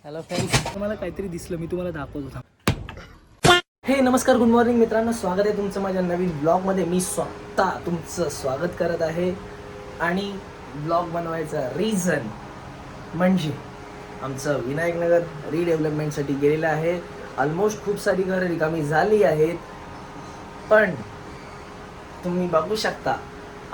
Hello friends, तुम्हाला काहीतरी दिसलं, मी तुम्हाला दाखवत होता. हे नमस्कार, गुड मॉर्निंग मित्रांनो, स्वागत आहे तुमचं माझ्या नवीन ब्लॉगमध्ये. मी स्वतः तुमचं स्वागत करत आहे. आणि ब्लॉग बनवायचा रिझन म्हणजे आमचं विनायकनगर रिडेव्हलपमेंटसाठी गेलेलं आहे. ऑलमोस्ट खूप सारी घरं रिकामी झाली आहेत, पण तुम्ही बघू शकता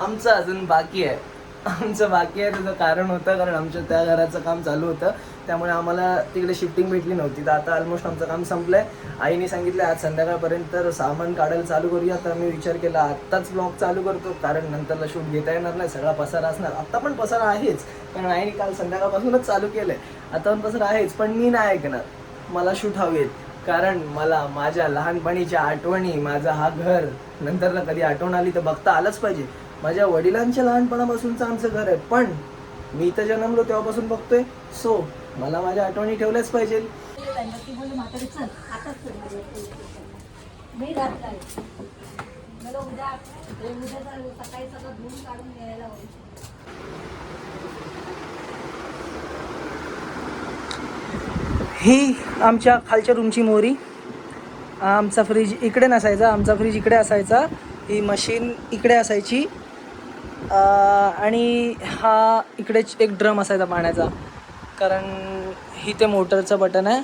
आमचं अजून बाकी आहे. आमचं बाकी आहे त्याचं कारण होतं, कारण आमच्या त्या घराचं काम चालू होतं, त्यामुळे आम्हाला तिकडे शिफ्टिंग भेटली नव्हती. तर आता ऑलमोस्ट आमचं काम संपलं आहे. आईने सांगितलं आज संध्याकाळपर्यंत सामान काढायला चालू करूया. तर मी विचार केला आत्ताच ब्लॉग चालू करतो, कारण नंतरला शूट घेता येणार नाही, सगळा पसारा असणार. आत्ता पण पसारा आहेच, कारण आईने काल संध्याकाळपासूनच चालू केलं आहे. आता पण पसारा आहेच, पण मी नाही ऐकणार. मला शूट हवेत, कारण मला माझ्या लहानपणीच्या आठवणी, माझा हा घर नंतरला कधी आठवण आली तर बघता आलंच पाहिजे. माझ्या वडिलांच्या लहानपणापासूनचं आमचं घर आहे, पण मी इथं जन्मलो तेव्हापासून बघतोय. सो मला माझ्या आठवणी ठेवल्याच पाहिजे. ही आमच्या खालच्या रूमची मोरी. आमचा फ्रीज इकडे नसायचा, आमचा फ्रीज इकडे असायचा, ही मशीन इकडे असायची, आणि हा इकडेच एक ड्रम असायचा पाण्याचा, कारण ही ते मोटरचं बटन आहे,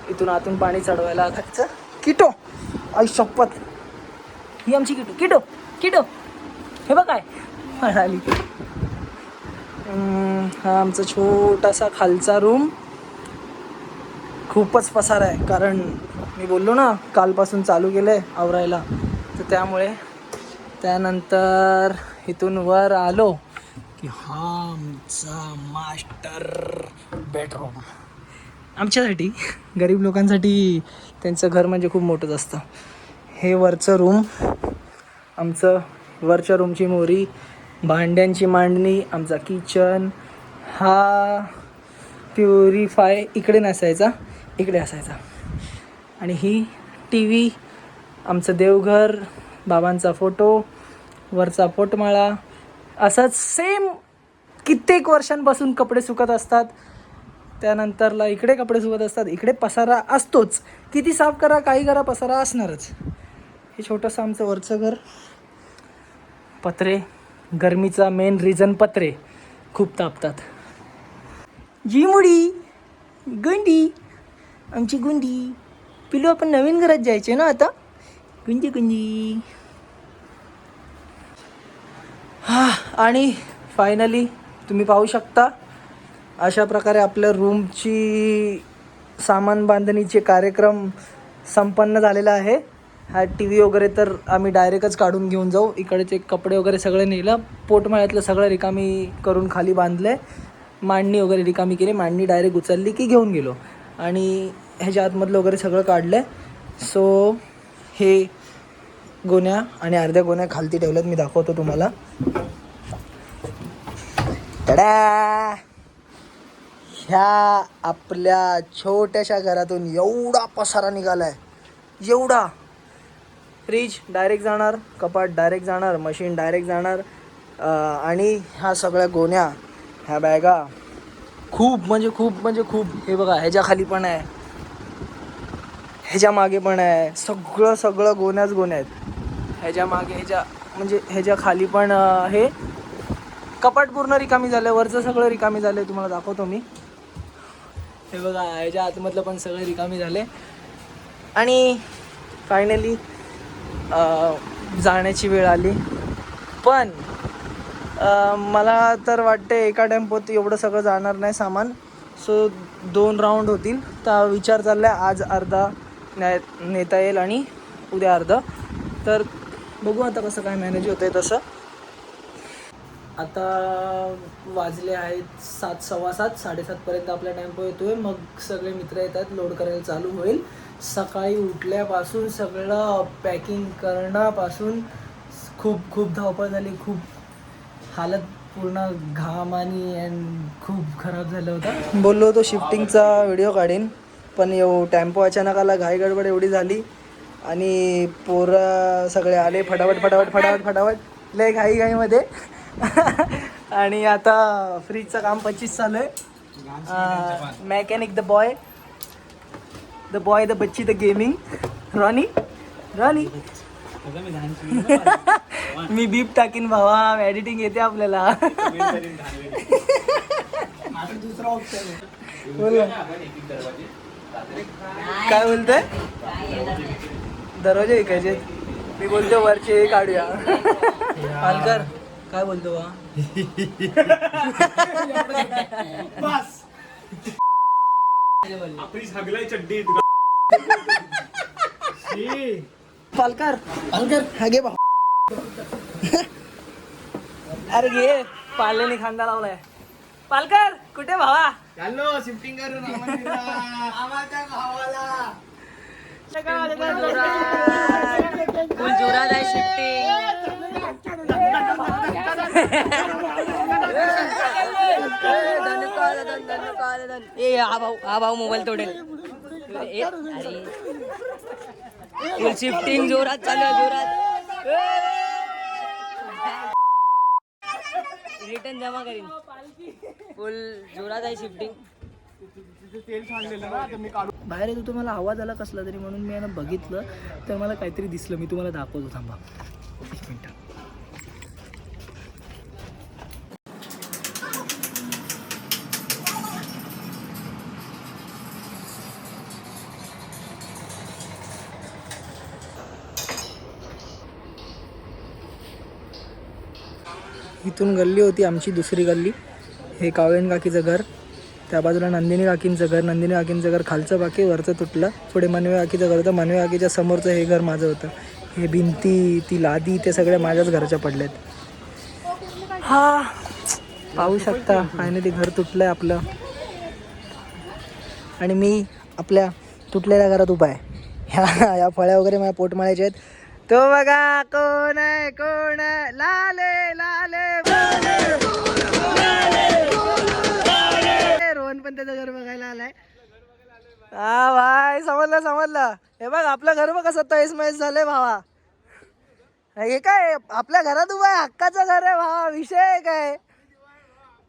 इथून आतून पाणी चढवायला लागायचं. किटो आई शपथ, ही आमची किटो किटो किटो हे बघ काय म्हणाली. हा आमचा छोटासा खालचा रूम. खूपच पसार आहे, कारण मी बोललो ना कालपासून चालू केलं आहे आवरायला, तर त्यामुळे. त्यानंतर इथून वर आलो की हा आमचा मास्टर बेडरूम. आमच्यासाठी, गरीब लोकांसाठी त्यांचं घर म्हणजे खूप मोठंच असतं. हे वरचं रूम आमचं, वरच्या रूमची मोरी, भांड्यांची मांडणी, आमचा किचन. हा प्युरिफाय इकडे नसायचा, इकडे असायचा. आणि ही टी व्ही, आमचं देवघर, बाबांचा फोटो, वरचा पोटमाळा. असंच सेम कित्येक वर्षांपासून कपडे सुकत असतात. त्यानंतरला इकडे कपडे सुकत असतात, इकडे पसारा असतोच. किती साफ करा, काही करा, पसारा असणारच. हे छोटंसं आमचं वरचं घर. पत्रे, गरमीचा मेन रिझन पत्रे खूप तापतात. जिमुडी गुंडी, आमची गुंडी पिलू. आपण नवीन घरात जायचे ना आता. गुंजी गुंजी. आणि फायनली तुम्ही पाहू शकता अशा प्रकारे आपल्या रूमची सामान बांधणीचे कार्यक्रम संपन्न झालेला आहे. हा टी व्ही वगैरे तर आम्ही डायरेक्टच काढून घेऊन जाऊ. इकडचे कपडे वगैरे सगळं नेलं, पोटमाळ्यातलं सगळं रिकामी करून खाली बांधलं आहे. मांडणी वगैरे रिकामी केली, मांडणी डायरेक्ट उचलली की घेऊन गेलो. आणि ह्याच्या आतमधलं वगैरे सगळं काढलं आहे. सो हे गोण्या आणि अर्ध्या गोण्या खालती ठेवल्यात, मी दाखवतो तुम्हाला. टडा! ह्या आपल्या छोट्याशा घरातून एवढा पसारा निघालाय, एवढा. फ्रीज डायरेक्ट जाणार, कपाट डायरेक्ट जाणार, मशीन डायरेक्ट जाणार, आणि ह्या सगळ्या गोण्या, ह्या बॅगा खूप म्हणजे खूप. हे बघा, ह्याच्या खाली पण आहे, ह्याच्या मागे पण आहे, सगळं गोण्याच गोण्या आहेत. ह्याच्या मागे, ह्याच्या खाली पण हे कपाट पूर्ण रिकामी झालं, वरचं सगळं रिकामी झालं. तुम्हाला दाखवतो मी. हे बघा, ह्याच्या आतमधलं पण सगळं रिकामी झाले. आणि फायनली जाण्याची वेळ आली. पण मला तर वाटते एका टेम्पोत एवढं सगळं जाणार नाही सामान. सो 2 राऊंड होतील. तर विचार चालला आहे आज अर्धा नेता येईल आणि उद्या अर्धा. तर बघू आता कसं काय मॅनेज होतं आहे तसं. आता वाजले आहेत 7, 7:15, 7:30पर्यंत आपला टेम्पो येतो आहे. मग सगळे मित्र येतात, लोड करायला चालू होईल. सकाळी उठल्यापासून सगळं पॅकिंग करण्यापासून खूप धावपळ झाली. खूप हालत पूर्ण घामानी अँड खूप खराब झालं होतं. बोललो होतो शिफ्टिंगचा व्हिडिओ काढीन, पण टेम्पो अचानक आला, घाई गडबड एवढी झाली. आणि पोरं सगळे आले फटाफट लय घाईमध्ये. आणि आता फ्रीजचं काम 25 चालू आहे. मॅकॅनिक द बॉय द बच्ची द गेमिंग रॉनी मी बीप टाकीन भावा, एडिटिंग येते आपल्याला. दुसरा ऑप्शन काय बोलतोय? दरवाजे विकायचे. मी बोलतो वरचे काढूया. पालकर काय बोलतो बा? बस आपली सगळी चड्डी. पालकर हा घे भाऊ. अरे घे, पाल्याने खांदा लावलाय. पालकर कुठे भावा? चाललो शिफ्टिंग करून आम्हाला भावाला. फुल जोरात आहे शिफ्टिंग. हा भाऊ मोबाईल तोडेल. फुल शिफ्टिंग जोरात चालू आहे, जोरात. रिटर्न जमा करीन. फुल जोरात आहे शिफ्टिंग. बाहेर येतो तुम्हाला आवाज आला कसला तरी, म्हणून मी यांना बघितलं तर मला काहीतरी दिसलं. मी तुम्हाला दाखवतो, थांबा एक मिनिट. इथून गल्ली होती आमची, दुसरी गल्ली. हे कावळेन काकीचं घर, त्या बाजूला नंदिनी काकींचं घर. नंदिनी काकींचं घर खालचं बाकी, वरचं तुटलं. पुढे मनवे काकीचं घर होतं. मनवे काकीच्या समोरचं हे घर माझं होतं. हे भिंती, ती लादी, ते सगळे माझ्याच घरच्या पडलेत. हा पाहू शकता, फायनली घर तुटलं आहे आपलं. आणि मी आपल्या तुटलेल्या घरात उभा आहे. ह्या फळ्या वगैरे माझ्या पोटमाळ्याच्या आहेत. तो बघा कोण आहे, कोण आहे? लाले लाले रोहन पण त्याचं घर बघायला आलाय. हा भाई, समजलं. हे बघ आपलं घर बघ कसं तैस मैस झालंय भावा. हे काय आपल्या घरात उभा आहे, हक्काचं घर आहे भावा. विषय आहे काय?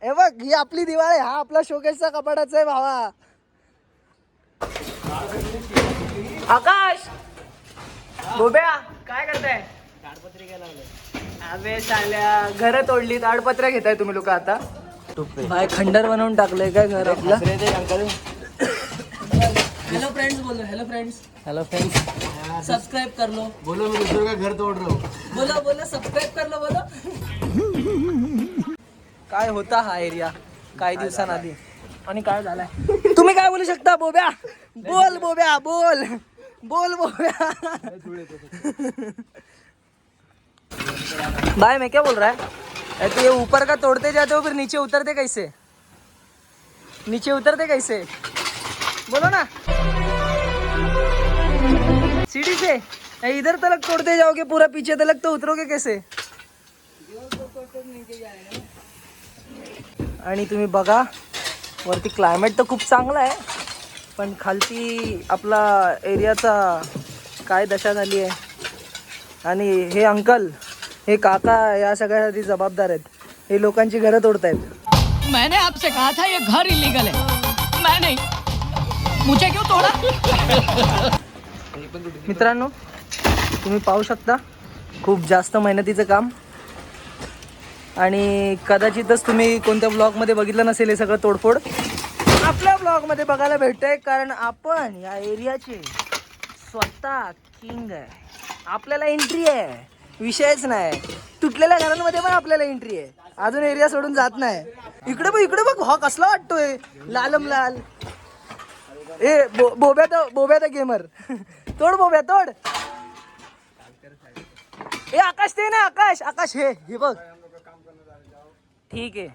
हे बघ ही आपली दिवाळ आहे, हा आपला शोकेसचा कपाटाचा आहे भावा. आकाश बोब्या काय करताय? ताडपत्री घ्यायला लागलोय. अबे साल्या घर तोडली, ताडपत्र्या घेताय तुम्ही लोक आता. भाई खंडर बनवून टाकलंय काय घर आपलं. हेलो फ्रेंड्स बोलो. हेलो फ्रेंड्स सब्सक्राइब कर लो. बोलो मैं दूसरे का घर तोड़ रहा हूँ. बोलो सब्सक्राइब कर लो. बोलो काय होता हा एरिया काही दिवसांआधी आणि काय झालाय तुम्ही काय बोलू शकता? बोब्या बोल, बोब्या बोल बोब्या. भाई मैं क्या बोल रहा है, तो ये ऊपर का तोड़ते जाते हो फिर नीचे उतरते कैसे? बोलो ना. सीढ़ी से इधर तलक तोड़ते जाओगे, पूरा पीछे तलक तो उतरोगे कैसे? आणि तुम्ही बघा वरती क्लायमेट तर खूप चांगला आहे, पण खालती आपला एरियाचा काय दशा झाली आहे. आणि हे अंकल, हे काका या सगळ्यासाठी जबाबदार आहेत. हे लोकांची घरं तोडतायत. मैंने आपसे कहा था ये घर इलीगल है, मैं नहीं, मुझे क्यों तोड़ा? मित्रांनो तुम्ही पाहू शकता खूप जास्त मेहनतीचं काम. आणि कदाचितच तुम्ही कोणत्या ब्लॉगमध्ये बघितलं नसेल हे सगळं तोडफोड. आपल्या ब्लॉगमध्ये बघायला भेटतंय, कारण आपण या एरियाचे स्वतः किंग आहे. आपल्याला एंट्री आहे, विषयच नाही. तुटलेल्या घरांमध्ये पण आपल्याला एंट्री आहे. अजून एरिया सोडून जात नाही. इकडे बघ हा कसला वाटतोय लालम लाल. बोब्या द गेमर. तोड बोब्या तोड. आकाश ते ना, आकाश हे बघ. ठीक आहे.